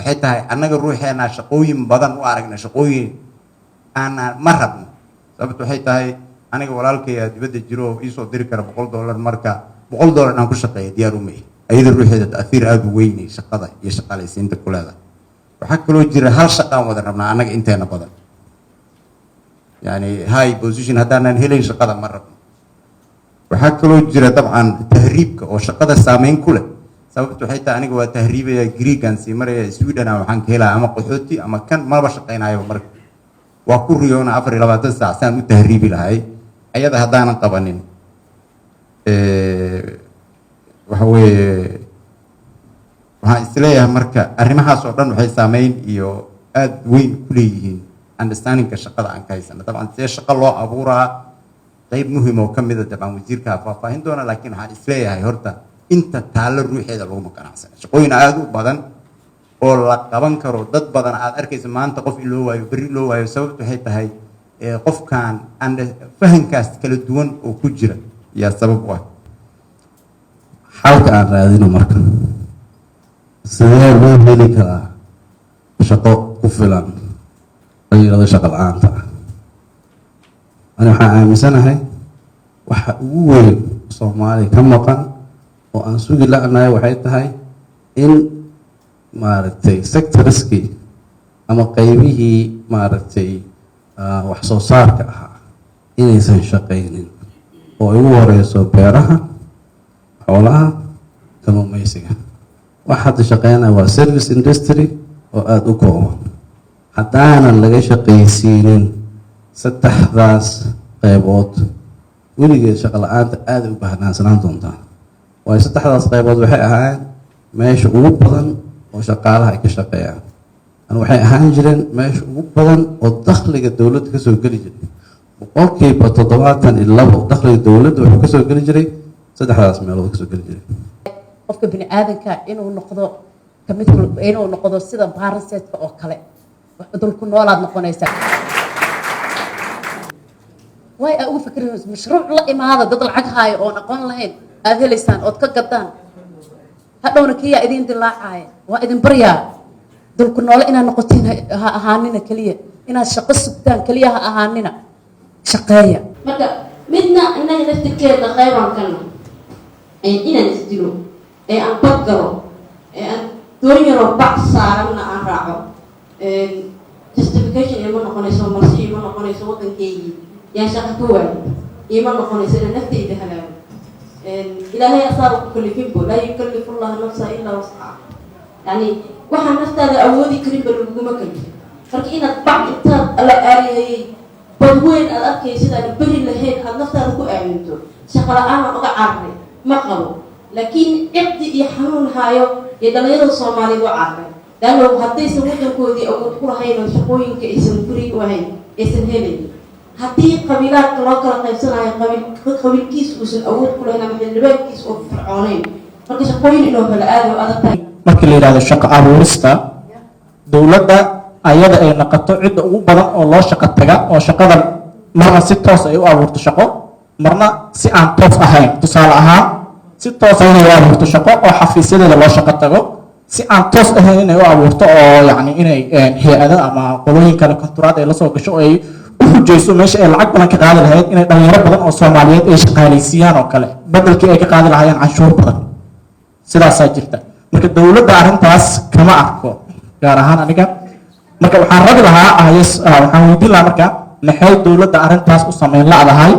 waxay tahay annaga ruuxeena shaqooyin badan u aragna shaqooyin aan ma rabno sababtu waxay tahay aniga walaalkay dibadda jiro ii soo diri kara $100 marka $100 aan ku shaqeeyo diyaar uma ayada ruuxeeda ta'athir aad u weyn shaqada iyo shaqaalaysiinta ku leedahay waxaa kaloo jira hal shaqaan wada rabnaa annaga inteena badan yani high position haddaanan helayn shaqada ma rabno waxaa kaloo jira dabcan tahriibka oo shaqada saameyn ku leh sababtu waxay tahay aniga waa tahriibaya Greegan sii maraya Sweden waxaan ka helaa ama qaxooti ama kan maba shaqeynayo marka waa ku riyoona 24 saac saan u tahriibi lahay ayada haddaanan qabanin waxa weeye waxaan isleeyahay marka arrimahaas oo dhan waxay saameyn iyo aad weyn ku leeyihiin understandingka shaqada aan ka haysano dabcan see shaqo loo abuuraa qayb muhiim oo ka mid ah dabcan wasiirka faahfaahin doona laakiin waxaan isleeyahay horta inta taalo ruuxeeda laguma ganacsana shaqooyin aad u badan oo la qaban karo dad badan aad arkaysa maanta qof in loo waayo berri loo waayo sababtu waxay tahay qofkan fahankaas kala duwan oo ku jira yaa sabab u ah xalka aan raadino marka sidee loo heli karaa shaqo ku filan dhalinyarada shaqo la-aanta ani waxaan aaminsanahay waxa ugu weyn Soomaaliya ka maqan oo aan sugi la'nahay waxay tahay in maaragtay sectorskii ama qaybihii maaragtay wax soo saarka ahaa inaysan shaqaynin oo ugu horeyso beeraha xoolaha kalluumaysiga wax hadda shaqeynaya waa service industry oo aada u kooban haddaanan laga shaqaysiinin saddexdaas qaybood weligeed shaqo la-aanta aada u bahnaansanaan doontaa waayo saddexdaas qaybood waxay ahaayeen meesha ugu badan oo shaqaalaha ay ka shaqeeyaan waxay ahaan jireen meesha ugu badan oo dakhliga dowladda kasoo geli jiray 72% dakhliga dowladda wuxuu kasoo geli jiray saddexdaas meelood kasoo geli jiray qofka bini aadanka inuu noqdo sida baranseedka oo kale dulku noolaad noqonaysa way ugu fikireen mashruuc la imaada dad lacag haayo oo aqoon lahayn aad helaysaan ood ka gadaan hadhowna kiya idin dilaacaya waa idin baryaa dulku noole inaad noqotiin ha ahaanina kaliya inaad shaqo sugtaan kaliya ha ahaanina shaqeeya marka midna innaga naftirkeeda qaybaan kana inaan isdilo aan badgalo aan doon yaroo bac saaranna aan raaco justification ima noqonayso marsi ima noqonayso waddankeygii yaan shaqo ka waayo ima noqonayso inaan nafteyda halaago ilaahay asaaba ku kalifinbo laa yukallifu llahu nafsa ilaa wascaha yani waxaan naftaada awoodi karin ba laguguma kalifin marka inaad bac intaad la aaliyayay badweyn aad arkaysid aad beri lahayn aad naftaada ku aaminto shaqo la-aan uga carray ma qabo laakiin ciqdi iyo xanuun haayo iyo dhalinyarada Soomaaliyeed u carray laanno haddaysan waddankoodii awood ku lahayn oo shaqooyinka aysan free u ahayn aysan helaynin haddii qabiilaadka loo kala qaybsanayo qabiilkiis uusan awood ku lahayn ama xildhibaankiis oo fircooneyn marka shaqooyin inoo kala aad oo adag tahay markii la yidhahdo shaqo abuurista dowladda ayada ay noqoto cidda ugu badan oo loo shaqo taga oo shaqadan marna si toos ay u abuurto shaqo marna si aan toos ahayn tusaale ahaan si toos ah inay u abuurto shaqo oo xafiisyadeeda loo shaqo tago si aan toos ahayn inay u abuurto oo yacni inay hay-ada ama qolooyin kale konturaad ay la soo gasho oo ay u xujayso meesha ay lacag badan ka qaadi lahayd inay dhalinyaro badan oo Soomaaliyeed ay shaqaalaysiiyaan oo kale bedelkii ay ka qaadi lahaayeen canshuur badan sidaasaa jirta marka dowladda arrintaas kama arko gaar ahaan aniga marka waxaan rabi lahaa waxaan weydiin lahaa marka maxay dowladda arrintaas u sameyn la'dahay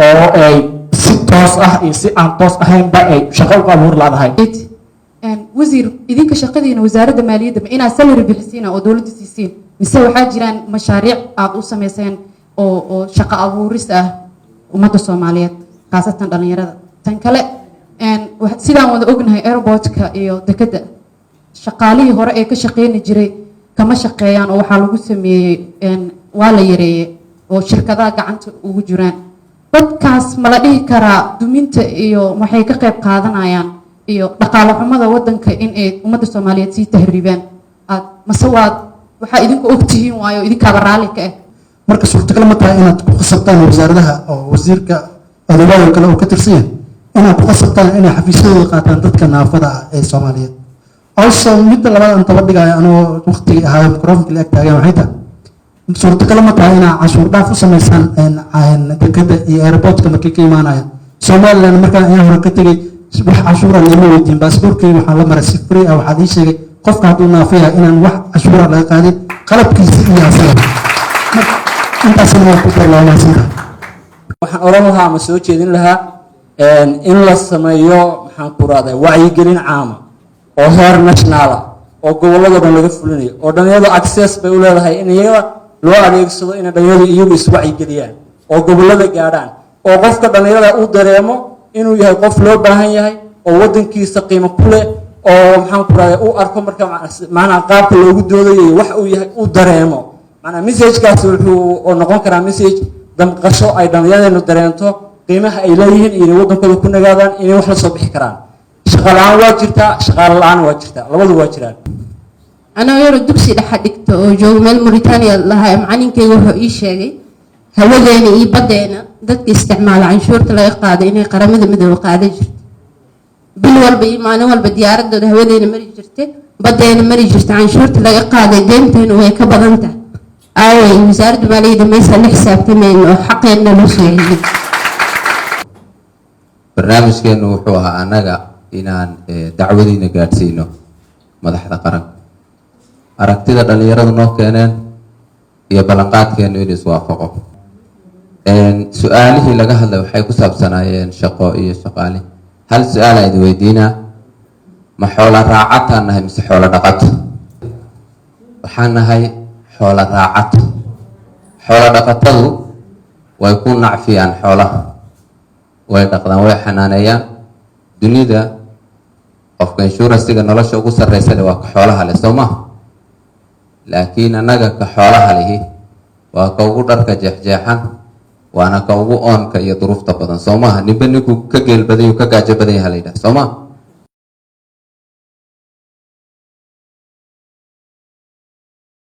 oo ay si toos ah iyo si aan toos ahaynba ay shaqo u abuuri la'dahay wasiir idinka shaqadiina wasaaradda maaliyadda ma inaad salary bixisiin oo dowladda siisiin mise waxaa jiraan mashaariic aad u sameyseen oo shaqo abuuris ah ummadda Soomaaliyeed khaasatan dhalinyarada tan kale sidaan wada ognahay airportka iyo dekedda shaqaalihii hore ee ka shaqeyni jiray kama shaqeeyaan oo waxaa lagu sameeyey waa la yareeyey oo shirkadaha gacanta ugu jiraan dadkaas ma la dhihi karaa duminta iyo waxay ka qayb qaadanayaan iyo dhaqaale xumada waddanka in ay ummadda Soomaaliyeed sii tahriibaan mase waxaa idinku ogtihiin waayo idinkaaba raalli ka ah marka suurtagal ma tahay inaad ku khasabtaan wasaaradaha oo wasiirka odayada kale oo ka tirsan inaad ku khasabtaan inay xafiisyadooda qaataan dadka naafada ah ee Soomaaliyeed also midda labaad aan taba dhigayo anoo waqtigii ahaa microfonka la ag taagan waxay tahay suurtagal ma tahay inaa cashuur dhaaf u samaysaan dekada iyo airportka markay ka imaanayaan somaliland markaan ayaa hore ka tegey wax cashuura lama weydiin baasaboorkeyga waxaa la maray si free ah waxaad ii sheegay qofka hadduu naafiya inaan wax cashuura laga qaadin qalabkiisa iyo asaga intaasna waa ku darlaamaasanta waxaan oran lahaa ama soo jeedin lahaa in la sameeyo maxaan ku raahdaa wacyigelin caama oo heer national ah oo gobolladoo dhan laga fulinayo oo dhalinyaradu access bay u leedahay in iyaga loo adeegsado inay dhalinyaradu iyagu iswacyigeliyaan oo gobollada gaadhaan oo qofka dhalinyarada uu dareemo inuu yahay qof loo baahan yahay oo waddankiisa qiimo ku leh oo maxaan ku raahdaa uu arko marka macnaha qaabka loogu doodayo iyo wax uu yahay uu dareemo macnaha messagekaasi wuxuu noqon karaa message damqasho ay dhallinyadeenu dareento qiimaha ay leeyihiin iyo inay waddankooda ku nagaadaan inay wax la soo bixi karaan shaqo la-aan waa jirtaa shaqaale la-aan waa jirtaa labadu waa jiraan anaa yaro dugsi dhexa dhigto oo joogo meel Mauritania lahaa macalinkeyga wuxuu ii sheegay hawadeena iyo badeena dadka isticmaala canshuurta laga qaaday inay qaramada midoobe qaadan jirto bil walba iyo maalin walba diyaaradooda hawadeena mari jirtay badeena mari jirta canshuurta laga qaaday deynteena way ka badan tahay aaway wasaaradda maaliyadda maysan la xisaabtamayn oo xaqeenna loo soo celin barnaamijkeenu wuxuu ahaa annaga inaan dacwadiina gaadhsiino madaxda qaranka aragtida dhalinyaradu noo keeneen iyo ballanqaadkeenu in iswaafaqo su-aalihii laga hadlay waxay ku saabsanaayeen shaqo iyo shaqaale hal su-aal aan idin weydiinaa ma xoola raacataan nahay mise xoolo dhaqato waxaan nahay xoolo raacato xoolo dhaqatadu way ku nacfiyaan xoolaha way dhaqdaan way xanaaneeyaan dunida qofka insuransiga nolosha ugu sarreysana waa ka xoolaha leh soo maha laakiin annaga ka xoolaha lihi waa ka ugu dharka jeexjeexan waana ka ugu oonka iyo duruufta badan soo maha ninba ninkuu ka geel badan yuu ka gaajo badan yaha la yidhaha soo maha